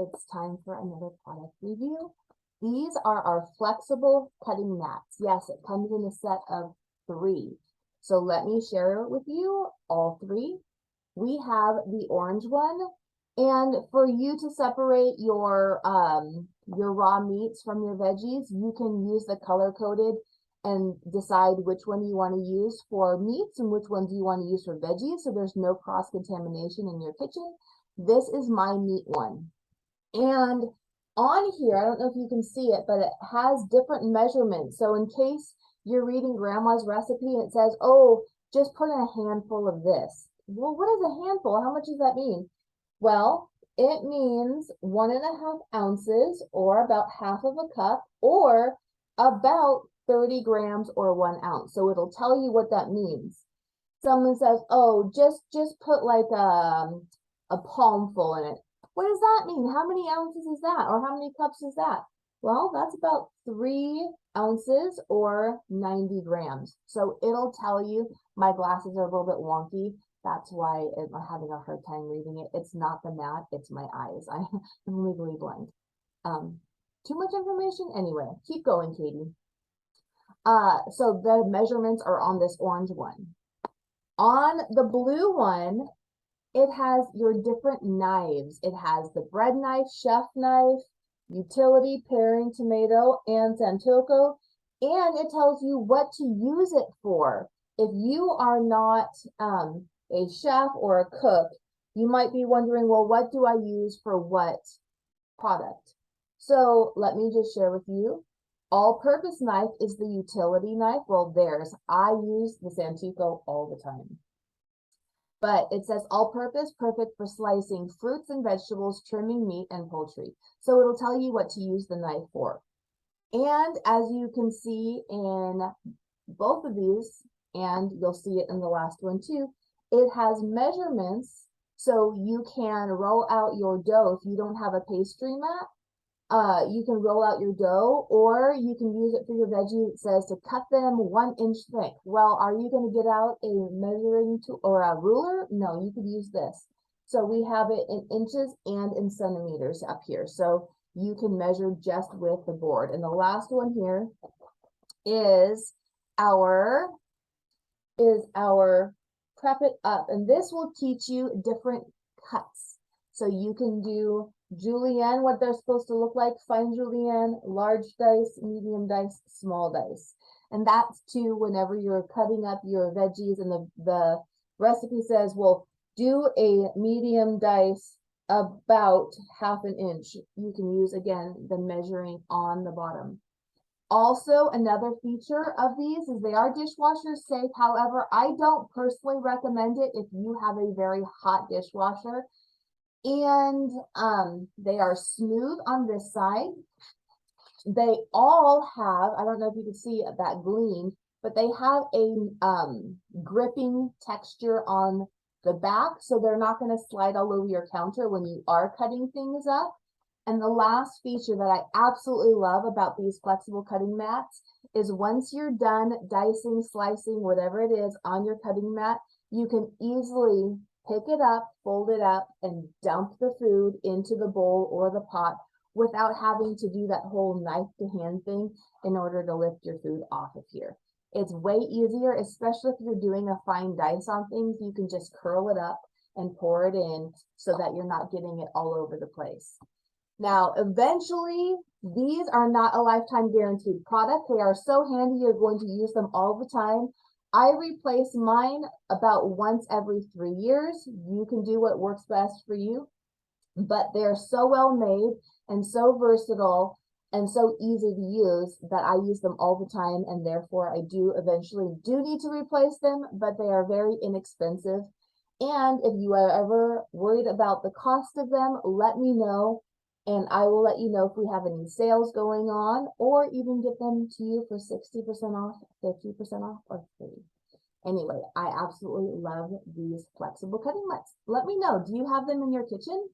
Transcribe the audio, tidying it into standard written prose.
it's time for another product review. These are our flexible cutting mats. Yes, it comes in a set of 3. So let me share with you all 3. We have the orange one, and for you to separate your raw meats from your veggies, you can use the color-coded and decide which one you want to use for meats and which ones you want to use for veggies, so there's no cross-contamination in your kitchen. This is my meat one. And on here, I don't know if you can see it, but it has different measurements. So in case you're reading grandma's recipe and it says, oh, just put in a handful of this. Well, what is a handful? How much does that mean? Well, it means 1.5 ounces, or about half of a cup, or about 30 grams or 1 ounce. So it'll tell you what that means. Someone says, oh, just put like a palmful in it. What does that mean? How many ounces is that? Or how many cups is that? Well, that's about 3 ounces or 90 grams. So it'll tell you. My glasses are a little bit wonky. That's why I'm having a hard time reading it. It's not the mat, it's my eyes. I'm legally blind. Too much information? Anyway, keep going, Katie. So the measurements are on this orange one. On the blue one, it has your different knives. It has the bread knife, chef knife, utility, paring tomato, and santoku, and it tells you what to use it for. If you are not a chef or a cook, you might be wondering, well, what do I use for what product? So let me just share with you. All-purpose knife is the utility knife. Well, I use the santoku all the time. But it says all-purpose, perfect for slicing fruits and vegetables, trimming meat and poultry. So it'll tell you what to use the knife for. And as you can see in both of these, and you'll see it in the last one too, it has measurements so you can roll out your dough. If you don't have a pastry mat, you can roll out your dough, or you can use it for your veggies. It says to cut them 1 inch thick. Well, are you going to get out a measuring tool or a ruler? No, you could use this. So we have it in inches and in centimeters up here. So you can measure just with the board. And the last one here is our prep it up. And this will teach you different cuts. So you can do julienne, what they're supposed to look like, fine julienne, large dice, medium dice, small dice. And that's too whenever you're cutting up your veggies, and the recipe says, well, do a medium dice about 1/2 inch. You can use, again, the measuring on the bottom. Also, another feature of these is they are dishwasher safe. However, I don't personally recommend it if you have a very hot dishwasher. And they are smooth on this side. They all have, I don't know if you can see that gleam, but they have a gripping texture on the back, so they're not going to slide all over your counter when you are cutting things up. And the last feature that I absolutely love about these flexible cutting mats is once you're done dicing, slicing, whatever it is on your cutting mat, you can easily pick it up, fold it up, and dump the food into the bowl or the pot without having to do that whole knife to hand thing in order to lift your food off of here. It's way easier, especially if you're doing a fine dice on things. You can just curl it up and pour it in so that you're not getting it all over the place. Now, eventually, these are not a lifetime guaranteed product. They are so handy, you're going to use them all the time. I replace mine about once every 3 years. You can do what works best for you, but they're so well made and so versatile and so easy to use that I use them all the time, and therefore I do eventually need to replace them, but they are very inexpensive. And if you are ever worried about the cost of them, let me know, and I will let you know if we have any sales going on, or even get them to you for 60% off, 50% off, or free. Anyway, I absolutely love these flexible cutting mats. Let me know, do you have them in your kitchen?